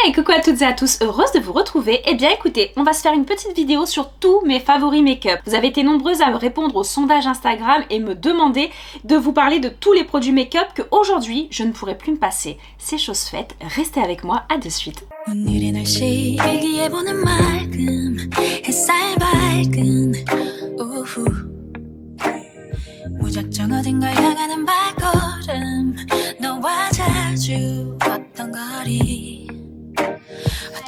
Hey, coucou à toutes et à tous, heureuse de vous retrouver. Eh bien écoutez, on va se faire une petite vidéo sur tous mes favoris make-up. Vous avez été nombreuses à me répondre au sondage Instagram et me demander de vous parler de tous les produits make-up que aujourd'hui je ne pourrai plus me passer. C'est chose faite, restez avec moi, à de suite.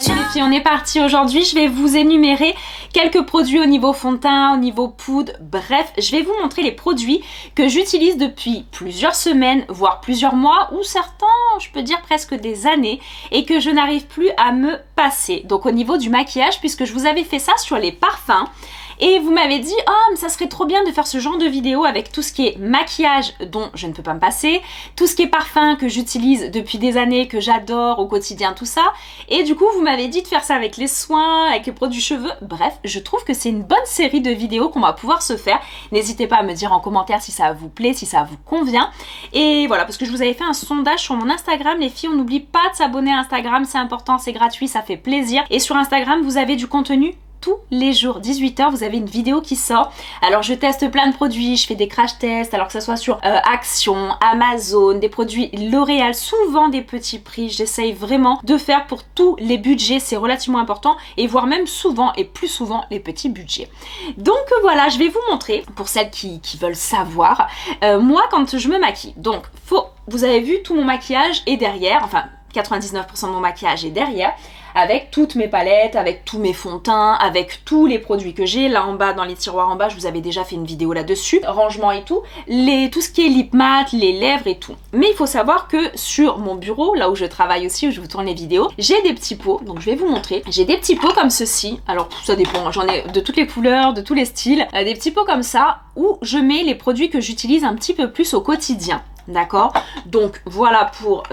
Et puis on est parti aujourd'hui, je vais vous énumérer quelques produits au niveau fond de teint, au niveau poudre, bref, je vais vous montrer les produits que j'utilise depuis plusieurs semaines, voire plusieurs mois, ou certains, je peux dire presque des années, et que je n'arrive plus à me passer. Donc au niveau du maquillage, puisque je vous avais fait ça sur les parfums, et vous m'avez dit « Oh, mais ça serait trop bien de faire ce genre de vidéo avec tout ce qui est maquillage dont je ne peux pas me passer, tout ce qui est parfum que j'utilise depuis des années, que j'adore au quotidien, tout ça. » Et du coup, vous m'avez dit de faire ça avec les soins, avec les produits cheveux. Bref, je trouve que c'est une bonne série de vidéos qu'on va pouvoir se faire. N'hésitez pas à me dire en commentaire si ça vous plaît, si ça vous convient. Et voilà, parce que je vous avais fait un sondage sur mon Instagram. Les filles, on n'oublie pas de s'abonner à Instagram, c'est important, c'est gratuit, ça fait plaisir. Et sur Instagram, vous avez du contenu tous les jours, 18 h, vous avez une vidéo qui sort. Alors je teste plein de produits, je fais des crash tests, alors que ça soit sur Action, Amazon, des produits L'Oréal, souvent des petits prix. J'essaye vraiment de faire pour tous les budgets, c'est relativement important, et voire même souvent et plus souvent les petits budgets. Donc voilà, je vais vous montrer, pour celles qui veulent savoir, moi quand je me maquille. Donc vous avez vu, tout mon maquillage est derrière, enfin 99% de mon maquillage est derrière, avec toutes mes palettes, avec tous mes fonds de teint, avec tous les produits que j'ai. Là en bas, dans les tiroirs en bas, je vous avais déjà fait une vidéo là-dessus, rangement et tout, tout ce qui est lip matte, les lèvres et tout. Mais il faut savoir que sur mon bureau, là où je travaille aussi, où je vous tourne les vidéos, j'ai des petits pots, donc je vais vous montrer. J'ai des petits pots comme ceci, alors ça dépend, j'en ai de toutes les couleurs, de tous les styles, des petits pots comme ça, où je mets les produits que j'utilise un petit peu plus au quotidien. D'accord, donc voilà pour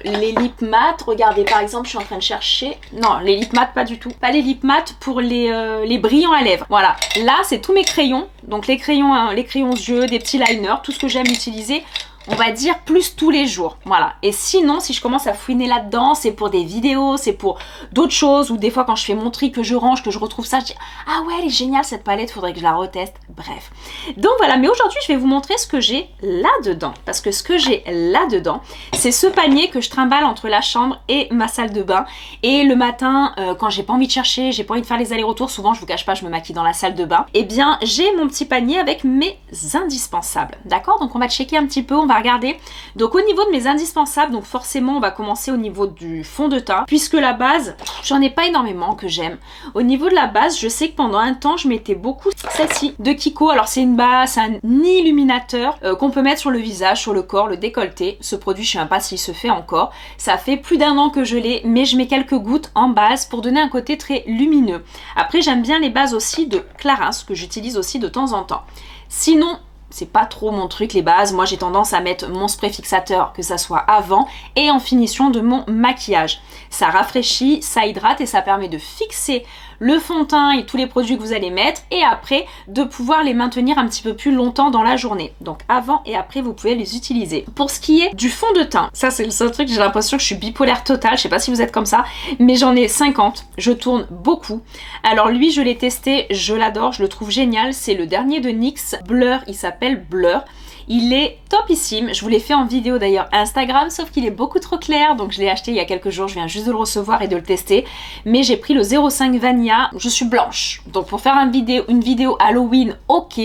les lip matte. Regardez, par exemple, je suis en train de chercher, non, les lip matte pas du tout, pas les lip matte, pour les brillants à lèvres. Voilà, là c'est tous mes crayons, donc les crayons yeux, des petits liners, tout ce que j'aime utiliser, on va dire plus tous les jours, voilà. Et sinon, si je commence à fouiner là-dedans, c'est pour des vidéos, c'est pour d'autres choses, ou des fois quand je fais mon tri, que je range, que je retrouve ça, je dis « Ah ouais, elle est géniale cette palette, faudrait que je la reteste. » Bref. Donc voilà, mais aujourd'hui, je vais vous montrer ce que j'ai là-dedans. Parce que ce que j'ai là-dedans, c'est ce panier que je trimballe entre la chambre et ma salle de bain. Et le matin, quand j'ai pas envie de chercher, j'ai pas envie de faire les allers-retours, souvent, je vous cache pas, je me maquille dans la salle de bain, eh bien, j'ai mon petit panier avec mes indispensables. D'accord? Donc on va checker un petit peu, on va regarder. Donc au niveau de mes indispensables, donc forcément on va commencer au niveau du fond de teint, puisque la base, j'en ai pas énormément que j'aime. Au niveau de la base, je sais que pendant un temps je mettais beaucoup celle-ci de Kiko. Alors c'est une base, c'est un illuminateur qu'on peut mettre sur le visage, sur le corps, le décolleté. Ce produit, je sais même pas s'il se fait encore. Ça fait plus d'1 an que je l'ai, mais je mets quelques gouttes en base pour donner un côté très lumineux. Après, j'aime bien les bases aussi de Clarins, que j'utilise aussi de temps en temps. Sinon, c'est pas trop mon truc les bases, moi j'ai tendance à mettre mon spray fixateur, que ça soit avant et en finition de mon maquillage. Ça rafraîchit, ça hydrate et ça permet de fixer le fond de teint et tous les produits que vous allez mettre, et après de pouvoir les maintenir un petit peu plus longtemps dans la journée. Donc avant et après vous pouvez les utiliser. Pour ce qui est du fond de teint, ça c'est le seul truc, j'ai l'impression que je suis bipolaire totale, je sais pas si vous êtes comme ça, mais j'en ai 50, je tourne beaucoup. Alors lui je l'ai testé, je l'adore, je le trouve génial, c'est le dernier de NYX, Blur, il s'appelle Blur. Il est topissime, je vous l'ai fait en vidéo d'ailleurs Instagram, sauf qu'il est beaucoup trop clair, donc je l'ai acheté il y a quelques jours, je viens juste de le recevoir et de le tester, mais j'ai pris le 05 Vanilla, je suis blanche, donc pour faire une vidéo Halloween, ok,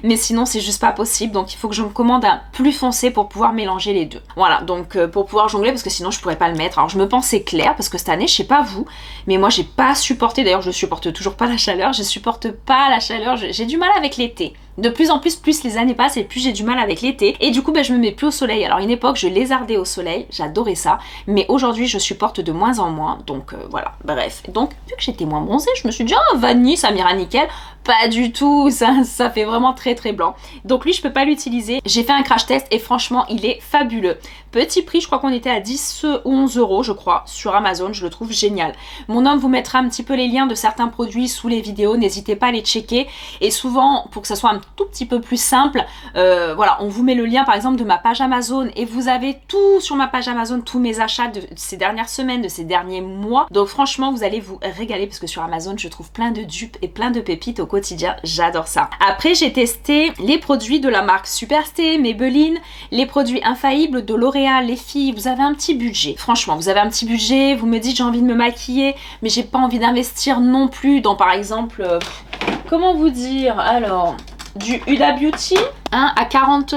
mais sinon c'est juste pas possible, donc il faut que je me commande un plus foncé pour pouvoir mélanger les deux. Voilà, donc pour pouvoir jongler, parce que sinon je pourrais pas le mettre. Alors je me pensais clair, parce que cette année, je sais pas vous, mais moi j'ai pas supporté, d'ailleurs je supporte toujours pas la chaleur, je supporte pas la chaleur, j'ai du mal avec l'été. De plus en plus, plus les années passent et plus j'ai du mal avec l'été. Et du coup, je me mets plus au soleil. Alors, une époque, je lézardais au soleil. J'adorais ça. Mais aujourd'hui, je supporte de moins en moins. Donc, voilà. Bref. Donc, vu que j'étais moins bronzée, je me suis dit, ah, vanille, ça m'ira nickel. pas du tout, ça fait vraiment très très blanc. Donc lui je peux pas l'utiliser. J'ai fait un crash test et franchement il est fabuleux. Petit prix, je crois qu'on était à 10 ou 11 euros je crois sur Amazon, je le trouve génial. Mon homme vous mettra un petit peu les liens de certains produits sous les vidéos, n'hésitez pas à les checker. Et souvent pour que ça soit un tout petit peu plus simple, voilà, on vous met le lien par exemple de ma page Amazon et vous avez tout sur ma page Amazon, tous mes achats de ces dernières semaines, de ces derniers mois. Donc franchement vous allez vous régaler parce que sur Amazon je trouve plein de dupes et plein de pépites au quotidien, j'adore ça. Après j'ai testé les produits de la marque Superstay, Maybelline, les produits infaillibles de L'Oréal. Les filles, vous avez un petit budget, franchement vous avez un petit budget, vous me dites j'ai envie de me maquiller mais j'ai pas envie d'investir non plus dans par exemple, comment vous dire, alors du Huda Beauty hein, à 40,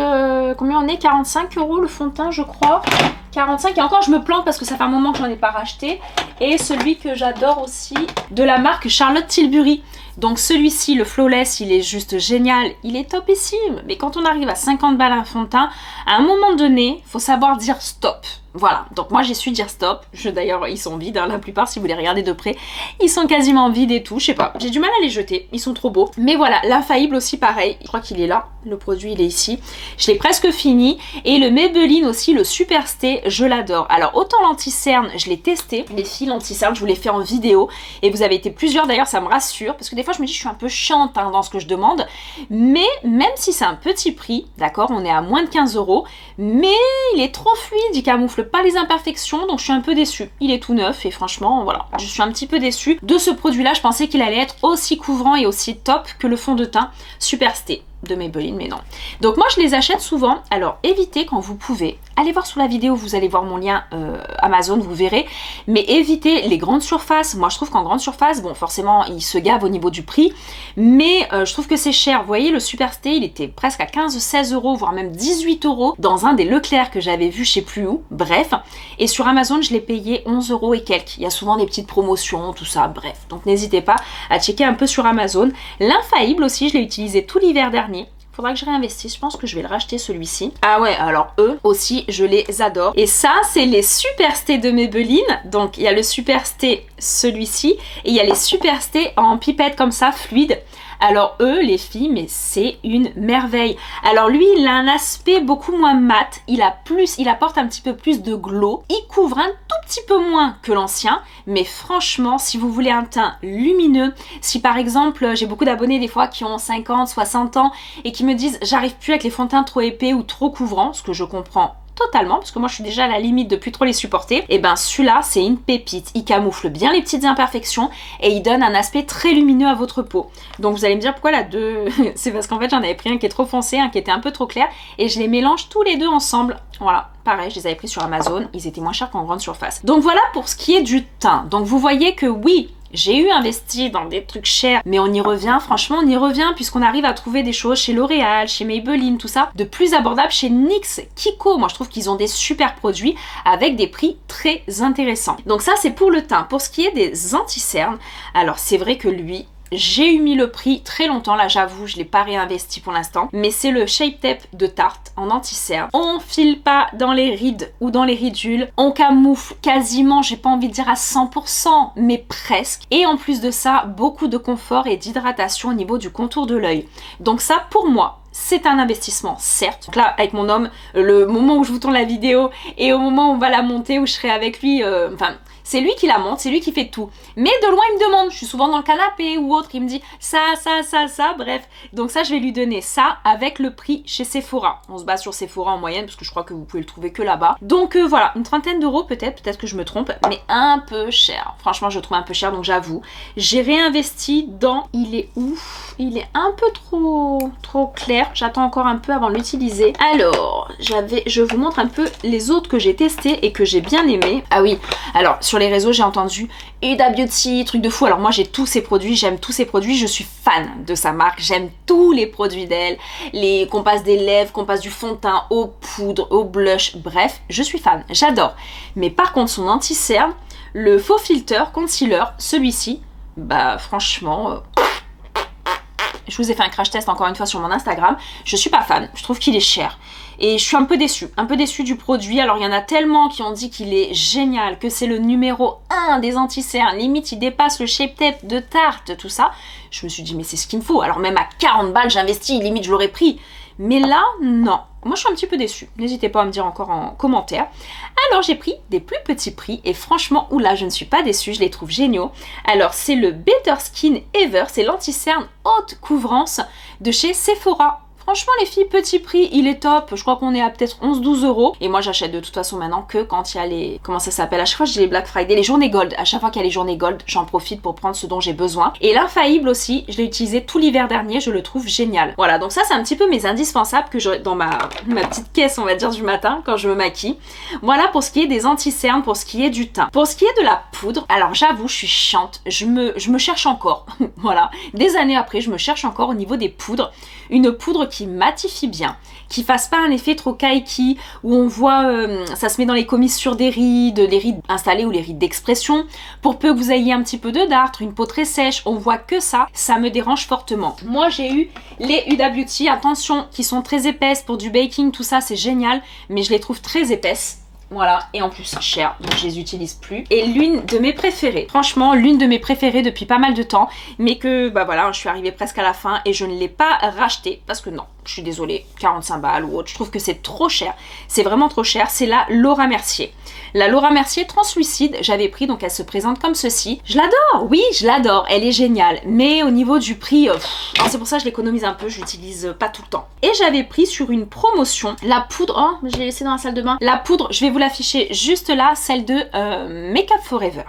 combien on est, 45 euros le fond de teint je crois, 45 et encore je me plante parce que ça fait un moment que j'en ai pas racheté. Et celui que j'adore aussi de la marque Charlotte Tilbury. Donc celui-ci, le Flawless, il est juste génial, il est topissime. Mais quand on arrive à 50 balles un fond de teint, à un moment donné, faut savoir dire stop. Voilà, donc moi j'ai su dire stop. D'ailleurs ils sont vides, hein, la plupart si vous les regardez de près, ils sont quasiment vides et tout, je sais pas. J'ai du mal à les jeter, ils sont trop beaux. Mais voilà, l'infaillible aussi pareil, je crois qu'il est là, le produit il est ici. Je l'ai presque fini. Et le Maybelline aussi, le Superstay, je l'adore. Alors autant l'anti-cerne, je l'ai testé, les fils anti-cerne, je vous l'ai fait en vidéo. Et vous avez été plusieurs d'ailleurs, ça me rassure. Parce que des fois je me dis je suis un peu chiante hein, dans ce que je demande. Mais même si c'est un petit prix, d'accord, on est à moins de 15 euros, mais il est trop fluide, il camoufle pas les imperfections, donc je suis un peu déçue. Il est tout neuf et franchement voilà, je suis un petit peu déçue de ce produit là. Je pensais qu'il allait être aussi couvrant et aussi top que le fond de teint Superstay de Maybelline, mais non. Donc moi je les achète souvent. Alors évitez quand vous pouvez, allez voir sous la vidéo, vous allez voir mon lien Amazon, vous verrez, mais évitez les grandes surfaces. Moi je trouve qu'en grande surface, bon forcément ils se gavent au niveau du prix, mais je trouve que c'est cher. Vous voyez le Superstay, il était presque à 15-16 euros, voire même 18 euros dans un des Leclerc que j'avais vu je sais plus où, bref. Et sur Amazon je l'ai payé 11 euros et quelques. Il y a souvent des petites promotions, tout ça, bref. Donc n'hésitez pas à checker un peu sur Amazon. L'infaillible aussi, je l'ai utilisé tout l'hiver dernier. Faudra que je réinvestisse, je pense que je vais le racheter celui-ci. Ah ouais, alors eux aussi, je les adore. Et ça, c'est les Superstay de Maybelline. Donc il y a le Superstay, celui-ci, et il y a les Superstay en pipette comme ça, fluide. Alors eux, les filles, mais c'est une merveille. Alors lui, il a un aspect beaucoup moins mat, il apporte un petit peu plus de glow. Il couvre un tout petit peu moins que l'ancien, mais franchement, si vous voulez un teint lumineux, si par exemple, j'ai beaucoup d'abonnés des fois qui ont 50, 60 ans et qui me disent j'arrive plus avec les fonds de teint trop épais ou trop couvrants, ce que je comprends totalement, parce que moi je suis déjà à la limite de plus trop les supporter, et ben celui-là c'est une pépite, il camoufle bien les petites imperfections et il donne un aspect très lumineux à votre peau. Donc vous allez me dire pourquoi la deux c'est parce qu'en fait j'en avais pris un qui est trop foncé, un qui était un peu trop clair, et je les mélange tous les deux ensemble. Voilà, pareil, je les avais pris sur Amazon, ils étaient moins chers qu'en grande surface. Donc voilà pour ce qui est du teint. Donc vous voyez que oui, j'ai eu investi dans des trucs chers, mais on y revient, franchement on y revient puisqu'on arrive à trouver des choses chez L'Oréal, chez Maybelline, tout ça, de plus abordable chez NYX, Kiko. Moi je trouve qu'ils ont des super produits avec des prix très intéressants. Donc ça c'est pour le teint. Pour ce qui est des anti-cernes, alors c'est vrai que lui, j'ai eu mis le prix très longtemps, là j'avoue je l'ai pas réinvesti pour l'instant, mais c'est le Shape Tape de Tarte en anti-cerne. On file pas dans les rides ou dans les ridules, on camoufle quasiment, j'ai pas envie de dire à 100%, mais presque. Et en plus de ça, beaucoup de confort et d'hydratation au niveau du contour de l'œil. Donc ça pour moi, c'est un investissement, certes. Donc là, avec mon homme, le moment où je vous tourne la vidéo et au moment où on va la monter, où je serai avec lui, enfin, c'est lui qui la monte, c'est lui qui fait tout. Mais de loin, il me demande, je suis souvent dans le canapé ou autre, il me dit ça, bref. Donc ça, je vais lui donner ça avec le prix chez Sephora. On se base sur Sephora en moyenne, parce que je crois que vous pouvez le trouver que là-bas. Donc voilà, une trentaine d'euros peut-être que je me trompe, mais un peu cher. Franchement, je le trouve un peu cher, donc j'avoue. J'ai réinvesti dans, il est ouf, il est un peu trop clair. J'attends encore un peu avant de l'utiliser. Alors, je vous montre un peu les autres que j'ai testés et que j'ai bien aimé. Ah oui, alors sur les réseaux j'ai entendu Huda Beauty, truc de fou. Alors moi j'ai tous ces produits, j'aime tous ces produits, je suis fan de sa marque, j'aime tous les produits d'elle, qu'on passe des lèvres, qu'on passe du fond de teint aux poudres, au blush, bref, je suis fan, j'adore. Mais par contre son anti-cerne, le faux filter concealer, celui-ci, bah franchement... Je vous ai fait un crash test encore une fois sur mon Instagram. Je suis pas fan, je trouve qu'il est cher. Et je suis un peu déçue du produit. Alors il y en a tellement qui ont dit qu'il est génial, que c'est le numéro 1 des anti-cernes. Limite il dépasse le Shape Tape de Tarte, tout ça. Je me suis dit mais c'est ce qu'il me faut. Alors même à 40 balles j'investis, limite je l'aurais pris. Mais là, non. Moi, je suis un petit peu déçue. N'hésitez pas à me dire encore en commentaire. Alors, j'ai pris des plus petits prix. Et franchement, oula, je ne suis pas déçue. Je les trouve géniaux. Alors, c'est le Better Skin Ever. C'est l'anti-cerne haute couvrance de chez Sephora. Franchement les filles, petit prix, il est top. Je crois qu'on est à peut-être 11-12 euros. Et moi j'achète de toute façon maintenant que quand il y a les... Comment ça s'appelle? À chaque fois je dis les Black Friday, les journées gold. À chaque fois qu'il y a les journées gold, j'en profite pour prendre ce dont j'ai besoin. Et l'infaillible aussi, je l'ai utilisé tout l'hiver dernier, je le trouve génial. Voilà, donc ça c'est un petit peu mes indispensables que j'aurai dans ma petite caisse on va dire du matin quand je me maquille. Voilà pour ce qui est des anti-cernes, pour ce qui est du teint. Pour ce qui est de la poudre, alors j'avoue je suis chiante, je me cherche encore. Voilà, des années après je me cherche encore au niveau des poudres. Une poudre qui matifie bien, qui fasse pas un effet trop kaiki où on voit ça se met dans les commissures des rides, les rides installées ou les rides d'expression. Pour peu que vous ayez un petit peu de dartre, une peau très sèche, on voit que ça me dérange fortement. Moi j'ai eu les Huda Beauty, attention, qui sont très épaisses pour du baking, tout ça c'est génial, mais je les trouve très épaisses. Voilà, et en plus cher, donc je les utilise plus. Et l'une de mes préférées, franchement l'une de mes préférées depuis pas mal de temps, mais que bah voilà, je suis arrivée presque à la fin et je ne l'ai pas rachetée parce que non, je suis désolée, 45 balles ou autre, je trouve que c'est trop cher, c'est vraiment trop cher. C'est la Laura Mercier. La Laura Mercier translucide, j'avais pris, donc elle se présente comme ceci. Je l'adore, oui je l'adore, elle est géniale, mais au niveau du prix, c'est pour ça que je l'économise un peu, je l'utilise pas tout le temps. Et j'avais pris sur une promotion la poudre, oh je l'ai laissée dans la salle de bain, la poudre, je vais vous l'afficher juste là, celle de Make Up For Ever.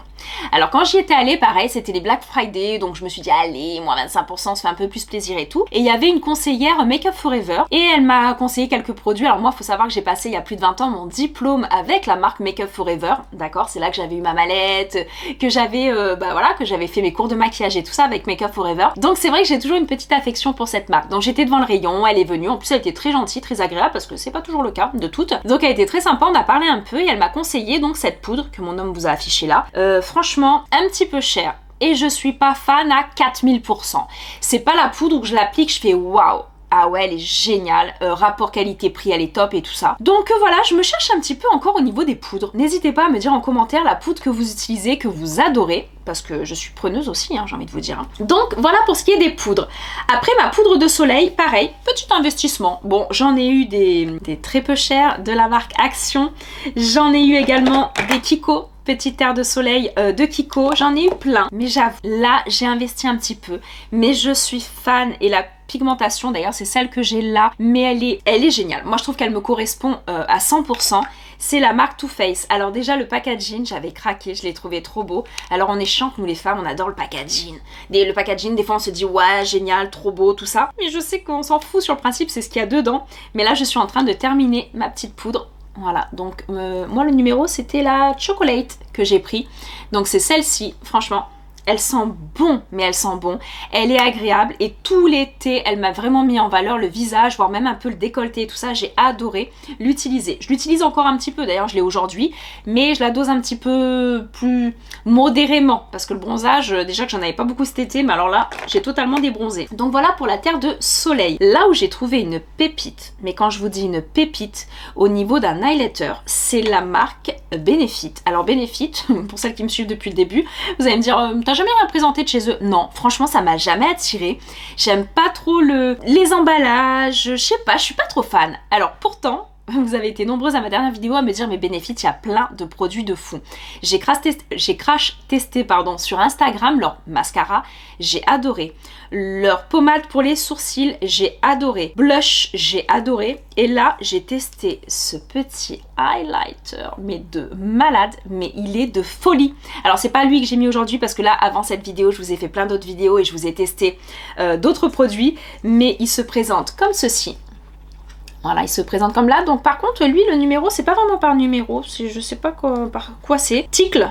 Alors quand j'y étais allée, pareil, c'était les Black Friday, donc je me suis dit allez, moins 25%, ça fait un peu plus plaisir et tout. Et il y avait une conseillère Make Up Forever et elle m'a conseillé quelques produits. Alors moi, il faut savoir que j'ai passé il y a plus de 20 ans mon diplôme avec la marque Make Up Forever, d'accord? C'est là que j'avais eu ma mallette, que j'avais voilà, que j'avais fait mes cours de maquillage et tout ça avec Make Up Forever. Donc c'est vrai que j'ai toujours une petite affection pour cette marque. Donc j'étais devant le rayon, elle est venue, en plus elle était très gentille, très agréable parce que c'est pas toujours le cas de toutes. Donc elle était très sympa, on a parlé un peu et elle m'a conseillé donc cette poudre que mon homme vous a affichée là. Franchement, un petit peu cher. Et je suis pas fan à 4000%. C'est pas la poudre où je l'applique, je fais waouh. Ah ouais, elle est géniale, rapport qualité-prix, elle est top et tout ça. Donc voilà, je me cherche un petit peu encore au niveau des poudres. N'hésitez pas à me dire en commentaire la poudre que vous utilisez, que vous adorez, parce que je suis preneuse aussi, hein, j'ai envie de vous dire. Donc voilà pour ce qui est des poudres. Après ma poudre de soleil, pareil, petit investissement. Bon, j'en ai eu des très peu chers de la marque Action. J'en ai eu également des Kiko. Petite terre de soleil de Kiko, j'en ai eu plein, mais j'avoue, là j'ai investi un petit peu, mais je suis fan et la pigmentation d'ailleurs c'est celle que j'ai là, mais elle est géniale. Moi je trouve qu'elle me correspond à 100%. C'est la marque Too Faced. Alors déjà le packaging, j'avais craqué, je l'ai trouvé trop beau. Alors on est chiantes nous les femmes, on adore le packaging. Le packaging, des fois on se dit ouais génial, trop beau, tout ça. Mais je sais qu'on s'en fout sur le principe, c'est ce qu'il y a dedans. Mais là je suis en train de terminer ma petite poudre. Voilà, donc moi le numéro c'était la Chocolate que j'ai pris. Donc c'est celle-ci, franchement, elle sent bon, mais elle sent bon. Elle est agréable et tout l'été, elle m'a vraiment mis en valeur le visage, voire même un peu le décolleté et tout ça. J'ai adoré l'utiliser. Je l'utilise encore un petit peu, d'ailleurs je l'ai aujourd'hui, mais je la dose un petit peu plus modérément parce que le bronzage, déjà que j'en avais pas beaucoup cet été, mais alors là, j'ai totalement débronzé. Donc voilà pour la terre de soleil. Là où j'ai trouvé une pépite, mais quand je vous dis une pépite, au niveau d'un highlighter, c'est la marque Benefit. Alors Benefit, pour celles qui me suivent depuis le début, vous allez me dire, t'as jamais rien présenté de chez eux? Non, franchement ça m'a jamais attiré. J'aime pas trop les emballages, je sais pas, je suis pas trop fan. Alors pourtant, vous avez été nombreuses à ma dernière vidéo à me dire mais Benefit, il y a plein de produits de fou. J'ai crash testé sur Instagram leur mascara, j'ai adoré. Leur pommade pour les sourcils, j'ai adoré. Blush, j'ai adoré. Et là, j'ai testé ce petit highlighter, mais de malade, mais il est de folie. Alors, c'est pas lui que j'ai mis aujourd'hui parce que là, avant cette vidéo, je vous ai fait plein d'autres vidéos et je vous ai testé d'autres produits, mais il se présente comme ceci. Voilà, il se présente comme là. Donc par contre, lui, le numéro, c'est pas vraiment par numéro. Je sais pas par quoi c'est. Tickle,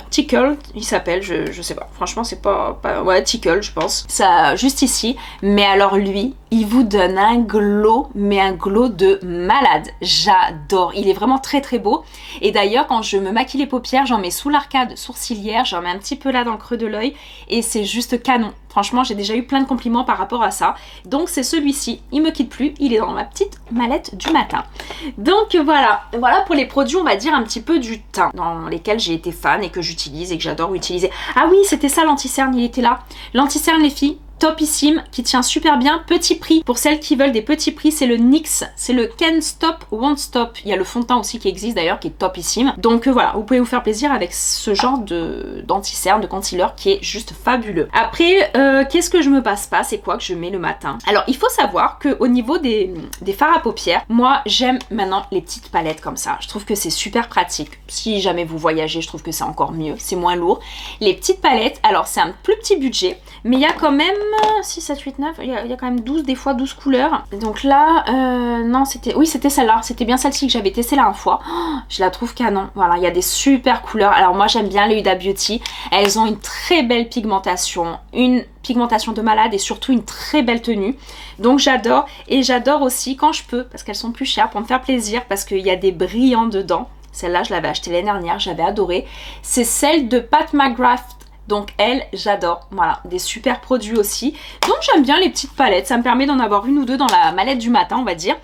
il s'appelle, je sais pas. Franchement, c'est pas... Ouais, Tickle, je pense. Ça, juste ici. Mais alors lui, il vous donne un glow, mais un glow de malade. J'adore. Il est vraiment très très beau. Et d'ailleurs, quand je me maquille les paupières, j'en mets sous l'arcade sourcilière. J'en mets un petit peu là dans le creux de l'œil. Et c'est juste canon. Franchement, j'ai déjà eu plein de compliments par rapport à ça. Donc c'est celui-ci, il me quitte plus, il est dans ma petite mallette du matin. Donc voilà pour les produits, on va dire un petit peu du teint, dans lesquels j'ai été fan et que j'utilise et que j'adore utiliser. Ah oui, c'était ça l'anti-cerne, il était là. L'anti-cerne les filles, topissime, qui tient super bien, petit prix. Pour celles qui veulent des petits prix, c'est le NYX, c'est le Can't Stop, Won't Stop. Il y a le fond de teint aussi qui existe d'ailleurs, qui est topissime. Donc voilà, vous pouvez vous faire plaisir avec ce genre d'anti-cerne, de concealer qui est juste fabuleux. Après, qu'est-ce que je me passe pas? C'est quoi que je mets le matin? Alors, il faut savoir qu'au niveau des fards à paupières, moi, j'aime maintenant les petites palettes comme ça. Je trouve que c'est super pratique. Si jamais vous voyagez, je trouve que c'est encore mieux, c'est moins lourd. Les petites palettes, alors c'est un plus petit budget, mais il y a quand même 6, 7, 8, 9, il y a quand même 12, des fois 12 couleurs. Donc là, non, c'était celle-là. C'était bien celle-ci que j'avais testée la dernière fois. Oh, je la trouve canon. Voilà, il y a des super couleurs. Alors moi, j'aime bien les Huda Beauty. Elles ont une très belle pigmentation. Une pigmentation de malade et surtout une très belle tenue. Donc j'adore. Et j'adore aussi quand je peux, parce qu'elles sont plus chères, pour me faire plaisir, parce qu'il y a des brillants dedans. Celle-là, je l'avais achetée l'année dernière. J'avais adoré. C'est celle de Pat McGrath. Donc elle, j'adore. Voilà, des super produits aussi. Donc j'aime bien les petites palettes. Ça me permet d'en avoir une ou deux dans la mallette du matin, on va dire.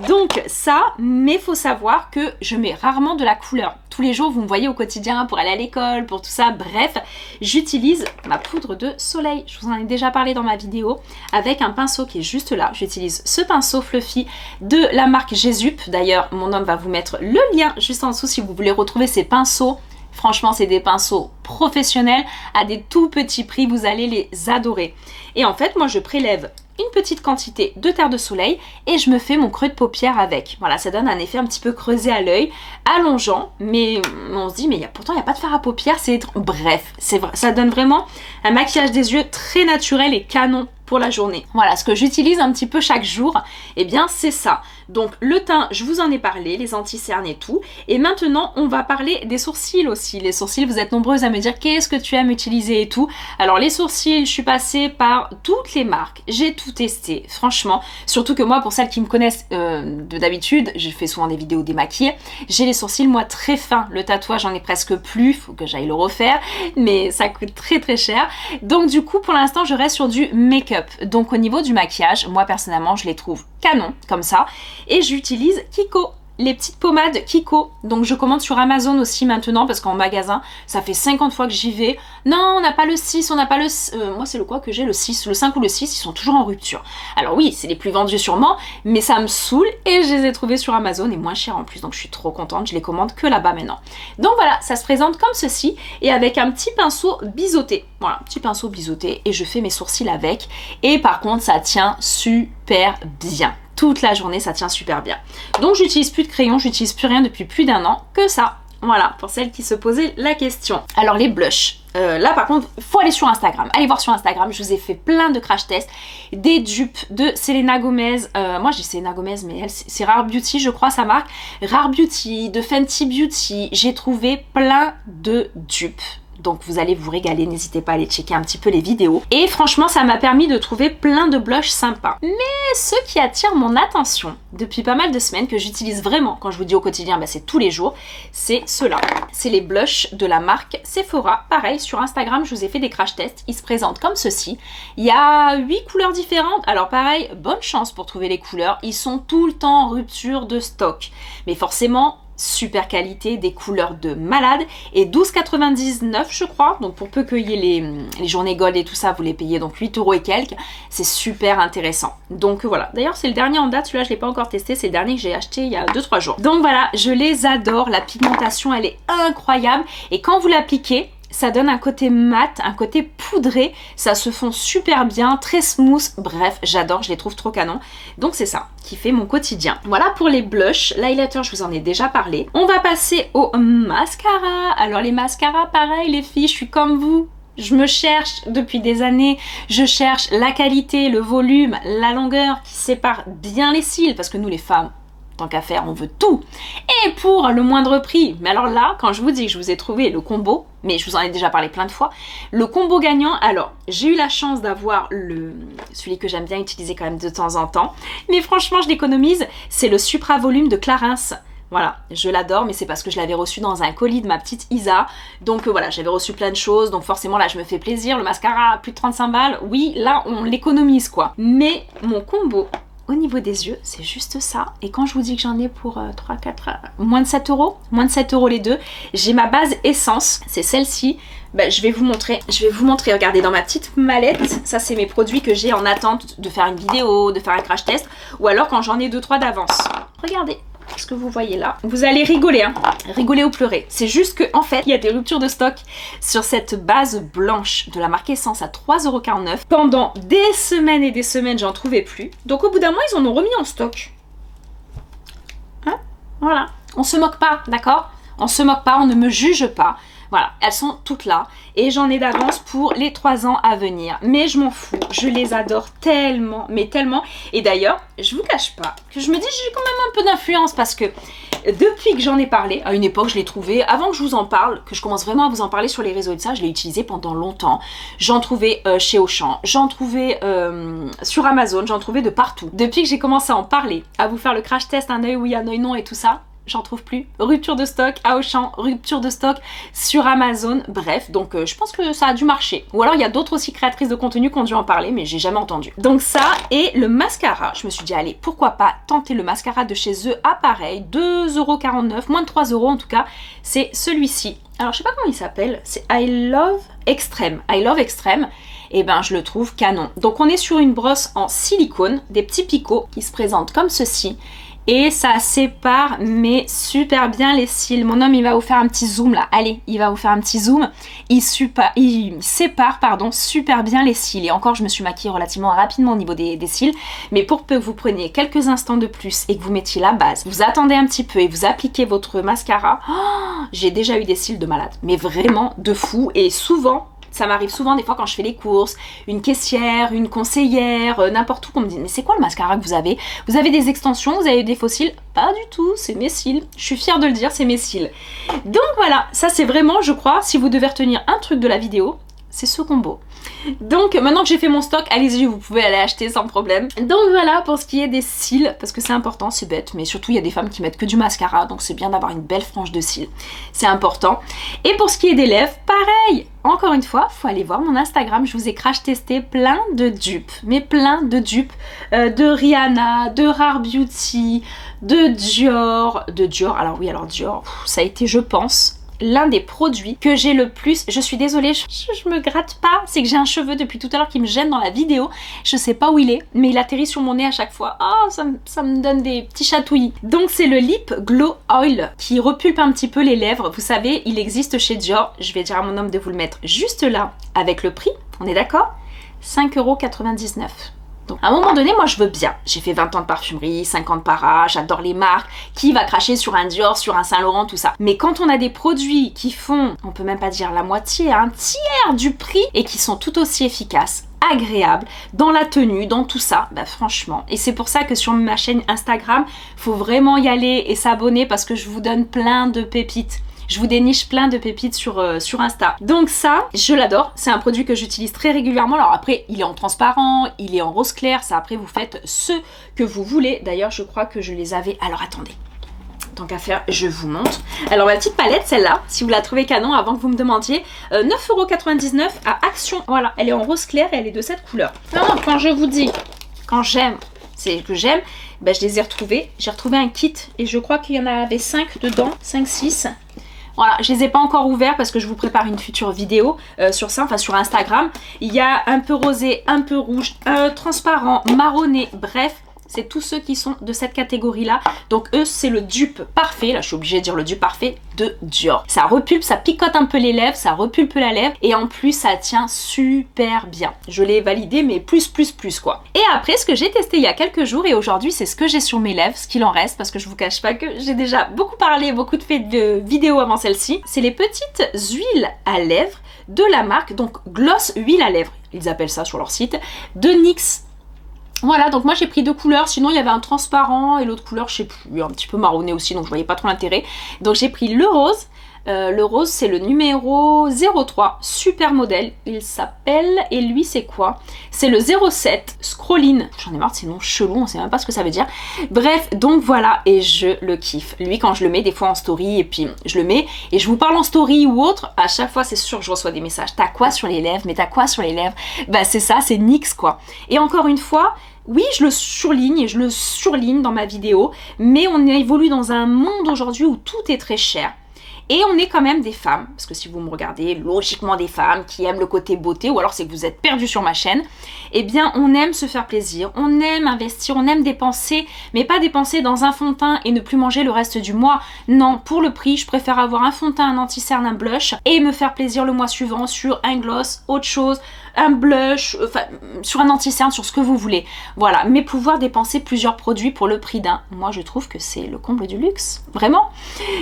Donc ça, mais il faut savoir que je mets rarement de la couleur. Tous les jours, vous me voyez au quotidien pour aller à l'école, pour tout ça. Bref, j'utilise ma poudre de soleil. Je vous en ai déjà parlé dans ma vidéo. Avec un pinceau qui est juste là. J'utilise ce pinceau Fluffy de la marque Jesup. D'ailleurs, mon homme va vous mettre le lien juste en dessous si vous voulez retrouver ces pinceaux. Franchement, c'est des pinceaux professionnels à des tout petits prix, vous allez les adorer. Et en fait, moi, je prélève une petite quantité de terre de soleil et je me fais mon creux de paupière avec. Voilà, ça donne un effet un petit peu creusé à l'œil, allongeant, mais on se dit, mais pourtant, il n'y a pas de fard à paupières, bref, c'est vrai, ça donne vraiment un maquillage des yeux très naturel et canon pour la journée. Voilà, ce que j'utilise un petit peu chaque jour, eh bien c'est ça. Donc le teint, je vous en ai parlé, les anti-cernes et tout. Et maintenant, on va parler des sourcils aussi. Les sourcils, vous êtes nombreuses à me dire qu'est-ce que tu aimes utiliser et tout. Alors les sourcils, je suis passée par toutes les marques. J'ai tout testé, franchement. Surtout que moi, pour celles qui me connaissent d'habitude, je fais souvent des vidéos démaquillées. J'ai les sourcils, moi, très fins. Le tatouage, j'en ai presque plus. Faut que j'aille le refaire. Mais ça coûte très très cher. Donc du coup, pour l'instant, je reste sur du make-up. Donc au niveau du maquillage, moi personnellement je les trouve canon comme ça et j'utilise Kiko, les petites pommades Kiko. Donc je commande sur Amazon aussi maintenant parce qu'en magasin ça fait 50 fois que j'y vais. Non, on n'a pas le 6, on n'a pas le... moi c'est le quoi que j'ai, le 6, le 5 ou le 6, ils sont toujours en rupture. Alors oui, c'est les plus vendus sûrement, mais ça me saoule et je les ai trouvés sur Amazon et moins cher en plus. Donc je suis trop contente, je les commande que là-bas maintenant. Donc voilà, ça se présente comme ceci et avec un petit pinceau biseauté. Voilà, petit pinceau biseauté et je fais mes sourcils avec. Et par contre, ça tient super bien. Toute la journée, ça tient super bien. Donc j'utilise plus de crayon, j'utilise plus rien depuis plus d'1 an que ça. Voilà, pour celles qui se posaient la question. Alors les blushs, là par contre, il faut aller sur Instagram. Allez voir sur Instagram, je vous ai fait plein de crash tests. Des dupes de Selena Gomez. Moi j'ai Selena Gomez, mais elle c'est Rare Beauty, je crois sa marque. Rare Beauty, de Fenty Beauty. J'ai trouvé plein de dupes. Donc vous allez vous régaler, n'hésitez pas à aller checker un petit peu les vidéos. Et franchement, ça m'a permis de trouver plein de blushs sympas. Mais ce qui attire mon attention depuis pas mal de semaines, que j'utilise vraiment, quand je vous dis au quotidien, bah c'est tous les jours, c'est ceux-là. C'est les blushs de la marque Sephora. Pareil, sur Instagram, je vous ai fait des crash tests. Ils se présentent comme ceci. Il y a 8 couleurs différentes. Alors pareil, bonne chance pour trouver les couleurs. Ils sont tout le temps en rupture de stock. Mais forcément... super qualité, des couleurs de malade et 12,99 je crois, donc pour peu qu'il y ait les journées gold et tout ça, vous les payez donc 8 € et quelques, c'est super intéressant. Donc voilà, d'ailleurs c'est le dernier en date, celui-là je l'ai pas encore testé, c'est le dernier que j'ai acheté il y a 2-3 jours. Donc voilà, je les adore, la pigmentation elle est incroyable et quand vous l'appliquez, ça donne un côté mat, un côté poudré, ça se fond super bien, très smooth, bref, j'adore, je les trouve trop canon. Donc c'est ça qui fait mon quotidien. Voilà pour les blushs, l'highlighter je vous en ai déjà parlé. On va passer au mascara. Alors les mascaras, pareil les filles, je suis comme vous. Je me cherche depuis des années, je cherche la qualité, le volume, la longueur qui sépare bien les cils, parce que nous les femmes, tant qu'à faire, on veut tout. Et pour le moindre prix. Mais alors là, quand je vous dis que je vous ai trouvé le combo, mais je vous en ai déjà parlé plein de fois, le combo gagnant, alors j'ai eu la chance d'avoir celui que j'aime bien utiliser quand même de temps en temps, mais franchement je l'économise, c'est le Supra Volume de Clarins. Voilà, je l'adore, mais c'est parce que je l'avais reçu dans un colis de ma petite Isa. Donc voilà, j'avais reçu plein de choses, donc forcément là je me fais plaisir. Le mascara à plus de 35 balles, oui, là on l'économise quoi. Mais mon combo au niveau des yeux, c'est juste ça. Et quand je vous dis que j'en ai pour 3, 4, moins de 7 euros, moins de 7 euros les deux, j'ai ma base essence, c'est celle-ci. Bah, je vais vous montrer, regardez dans ma petite mallette, ça c'est mes produits que j'ai en attente de faire une vidéo, de faire un crash test, ou alors quand j'en ai 2-3 d'avance. Regardez ce que vous voyez là. Vous allez rigoler, hein, rigoler ou pleurer. C'est juste que en fait, il y a des ruptures de stock sur cette base blanche de la marque Essence à 3,49 €. Pendant des semaines et des semaines, j'en trouvais plus. Donc au bout d'un mois, ils en ont remis en stock. Hein? Voilà. On se moque pas, d'accord? On se moque pas, on ne me juge pas. Voilà, elles sont toutes là et j'en ai d'avance pour les 3 ans à venir. Mais je m'en fous, je les adore tellement, mais tellement. Et d'ailleurs, je vous cache pas que je me dis j'ai quand même un peu d'influence parce que depuis que j'en ai parlé, à une époque je l'ai trouvé, avant que je vous en parle, que je commence vraiment à vous en parler sur les réseaux et de ça, je l'ai utilisé pendant longtemps. J'en trouvais chez Auchan, j'en trouvais sur Amazon, j'en trouvais de partout. Depuis que j'ai commencé à en parler, à vous faire le crash test, un œil oui, un œil non et tout ça, j'en trouve plus. Rupture de stock à Auchan, rupture de stock sur Amazon, bref, donc je pense que ça a dû marcher. Ou alors il y a d'autres aussi créatrices de contenu qui ont dû en parler, mais j'ai jamais entendu. Donc ça, et le mascara, je me suis dit, allez, pourquoi pas tenter le mascara de chez eux à pareil, 2,49 €, moins de 3 € en tout cas, c'est celui-ci. Alors je sais pas comment il s'appelle, c'est I Love Extreme. I Love Extreme. Et ben je le trouve canon. Donc on est sur une brosse en silicone, des petits picots qui se présentent comme ceci. Et ça sépare mais super bien les cils. Mon homme il va vous faire un petit zoom là. Allez, il va vous faire un petit zoom. Il sépare pardon, super bien les cils. Et encore je me suis maquillée relativement rapidement au niveau des cils. Mais pour que vous preniez quelques instants de plus et que vous mettiez la base, vous attendez un petit peu et vous appliquez votre mascara. Oh, j'ai déjà eu des cils de malade. Mais vraiment de fou. Et souvent... ça m'arrive souvent des fois quand je fais les courses, une caissière, une conseillère, n'importe où, qu'on me dit mais c'est quoi le mascara que vous avez? Vous avez des extensions, vous avez des faux cils? Pas du tout, c'est mes cils. Je suis fière de le dire, c'est mes cils. Donc voilà, ça c'est vraiment, je crois, si vous devez retenir un truc de la vidéo, c'est ce combo. Donc maintenant que j'ai fait mon stock, allez-y, vous pouvez aller acheter sans problème. Donc voilà pour ce qui est des cils, parce que c'est important, c'est bête, mais surtout il y a des femmes qui mettent que du mascara, donc c'est bien d'avoir une belle frange de cils, c'est important. Et pour ce qui est des lèvres, pareil, encore une fois, faut aller voir mon Instagram, je vous ai crash testé plein de dupes, mais plein de dupes, de Rihanna, de Rare Beauty, de Dior, alors oui, alors Dior, ça a été, je pense, l'un des produits que j'ai le plus, je suis désolée, je me gratte pas, c'est que j'ai un cheveu depuis tout à l'heure qui me gêne dans la vidéo, je sais pas où il est, mais il atterrit sur mon nez à chaque fois, oh ça me donne des petits chatouillis. Donc c'est le Lip Glow Oil qui repulpe un petit peu les lèvres, vous savez, il existe chez Dior, je vais dire à mon homme de vous le mettre juste là, avec le prix, on est d'accord? 5,99 €. Donc à un moment donné, moi je veux bien. J'ai fait 20 ans de parfumerie, 50 para, j'adore les marques. Qui va cracher sur un Dior, sur un Saint Laurent, tout ça. Mais quand on a des produits qui font, on peut même pas dire la moitié, un tiers du prix et qui sont tout aussi efficaces, agréables, dans la tenue, dans tout ça, bah franchement. Et c'est pour ça que sur ma chaîne Instagram, faut vraiment y aller et s'abonner parce que je vous donne plein de pépites. Je vous déniche plein de pépites sur Insta. Donc ça, je l'adore. C'est un produit que j'utilise très régulièrement. Alors après, il est en transparent, il est en rose clair. Ça, après, vous faites ce que vous voulez. D'ailleurs, je crois que je les avais... Alors, attendez. Tant qu'à faire, je vous montre. Alors, ma petite palette, celle-là, si vous la trouvez canon, avant que vous me demandiez, 9,99 € à Action. Voilà, elle est en rose clair et elle est de cette couleur. Non, quand je vous dis, quand j'aime, c'est que j'aime, ben, je les ai retrouvés. J'ai retrouvé un kit et je crois qu'il y en avait 5 dedans, 5, 6. Voilà, je les ai pas encore ouverts parce que je vous prépare une future vidéo sur ça, enfin sur Instagram. Il y a un peu rosé, un peu rouge, transparent, marronné, bref. C'est tous ceux qui sont de cette catégorie-là. Donc eux, c'est le dupe parfait. Là, je suis obligée de dire le dupe parfait de Dior. Ça repulpe, ça picote un peu les lèvres, ça repulpe la lèvre. Et en plus, ça tient super bien. Je l'ai validé, mais plus quoi. Et après, ce que j'ai testé il y a quelques jours, et aujourd'hui, c'est ce que j'ai sur mes lèvres, ce qu'il en reste, parce que je vous cache pas que j'ai déjà beaucoup parlé, beaucoup fait de vidéos avant celle-ci. C'est les petites huiles à lèvres de la marque, donc Gloss Huile à lèvres. Ils appellent ça sur leur site, de NYX. Voilà, donc moi j'ai pris 2 couleurs, sinon il y avait un transparent et l'autre couleur, je sais plus, un petit peu marronné aussi, donc je voyais pas trop l'intérêt. Donc j'ai pris le rose, Le rose c'est le numéro 03, super modèle il s'appelle, et lui c'est quoi? C'est le 07, Scrolline, j'en ai marre de ces noms chelous, on sait même pas ce que ça veut dire. Bref, donc voilà, et je le kiffe. Lui quand je le mets des fois en story, et puis je le mets, et je vous parle en story ou autre, à chaque fois c'est sûr que je reçois des messages, t'as quoi sur les lèvres? Mais t'as quoi sur les lèvres? Bah c'est ça, c'est NYX quoi. Et encore une fois, oui, je le surligne et je le surligne dans ma vidéo, mais on évolue dans un monde aujourd'hui où tout est très cher. Et on est quand même des femmes, parce que si vous me regardez, logiquement des femmes qui aiment le côté beauté, ou alors c'est que vous êtes perdus sur ma chaîne, eh bien on aime se faire plaisir, on aime investir, on aime dépenser, mais pas dépenser dans un fond de teint et ne plus manger le reste du mois. Non, pour le prix, je préfère avoir un fond de teint, un anti-cerne, un blush, et me faire plaisir le mois suivant sur un gloss, autre chose, un blush, enfin sur un anti-cerne, sur ce que vous voulez. Voilà, mais pouvoir dépenser plusieurs produits pour le prix d'un, moi je trouve que c'est le comble du luxe, vraiment.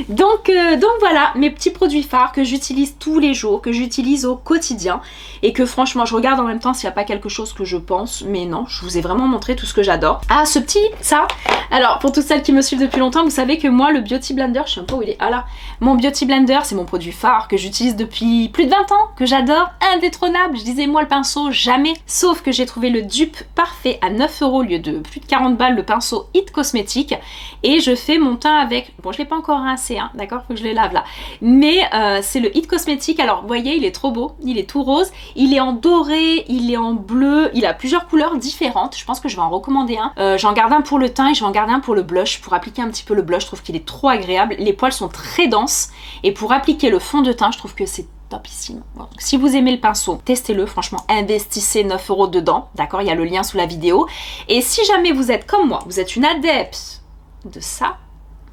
Donc voilà, mes petits produits phares que j'utilise tous les jours, que j'utilise au quotidien, et que franchement je regarde en même temps s'il n'y a pas quelque chose que je pense, mais non, je vous ai vraiment montré tout ce que j'adore. Ah, ce petit, ça, alors pour toutes celles qui me suivent depuis longtemps, vous savez que moi le Beauty Blender, je sais même pas où il est, ah là, mon Beauty Blender c'est mon produit phare que j'utilise depuis plus de 20 ans, que j'adore, indétrônable, je disais moi le pinceau jamais, sauf que j'ai trouvé le dupe parfait à 9 € au lieu de plus de 40 balles, le pinceau It Cosmetics, et je fais mon teint avec, bon je l'ai pas encore rincé, hein, d'accord, faut que je les lave là, mais c'est le It Cosmetics. Alors vous voyez il est trop beau, il est tout rose, il est en doré, il est en bleu, il a plusieurs couleurs différentes, je pense que je vais en recommander un. J'en garde un pour le teint et je vais en garder un pour le blush, pour appliquer un petit peu le blush, je trouve qu'il est trop agréable, les poils sont très denses, et pour appliquer le fond de teint je trouve que c'est topissime. Bon, donc si vous aimez le pinceau, testez-le, franchement investissez 9 € dedans, d'accord, il y a le lien sous la vidéo, et si jamais vous êtes comme moi, vous êtes une adepte de ça,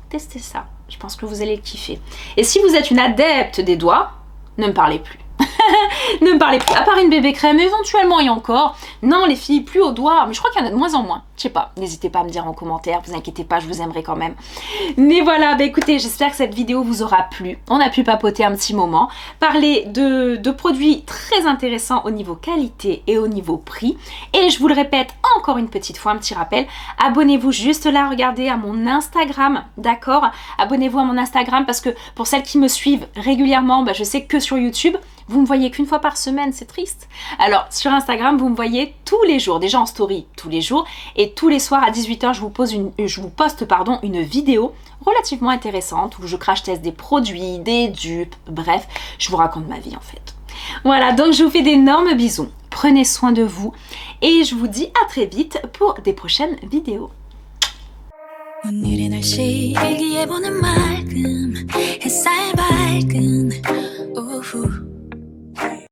testez ça, je pense que vous allez le kiffer. Et si vous êtes une adepte des doigts, ne me parlez plus. Ne me parlez plus, à part une bébé crème éventuellement et encore, non les filles plus aux doigts, mais je crois qu'il y en a de moins en moins, je sais pas, n'hésitez pas à me dire en commentaire, vous inquiétez pas, je vous aimerai quand même. Mais voilà, bah écoutez, j'espère que cette vidéo vous aura plu, on a pu papoter un petit moment, parler de produits très intéressants au niveau qualité et au niveau prix, et je vous le répète encore une petite fois, un petit rappel, abonnez-vous juste là, regardez à mon Instagram, d'accord, abonnez-vous à mon Instagram parce que pour celles qui me suivent régulièrement, bah, je sais que sur YouTube, vous me voyez qu'une fois par semaine, c'est triste. Alors sur Instagram, vous me voyez tous les jours, déjà en story tous les jours, et tous les soirs à 18 h, je vous poste une vidéo relativement intéressante où je crash teste des produits, des dupes, bref, je vous raconte ma vie en fait. Voilà, donc je vous fais d'énormes bisous, prenez soin de vous, et je vous dis à très vite pour des prochaines vidéos. 오늘의 날씨 일기예보는 맑음 햇살 밝은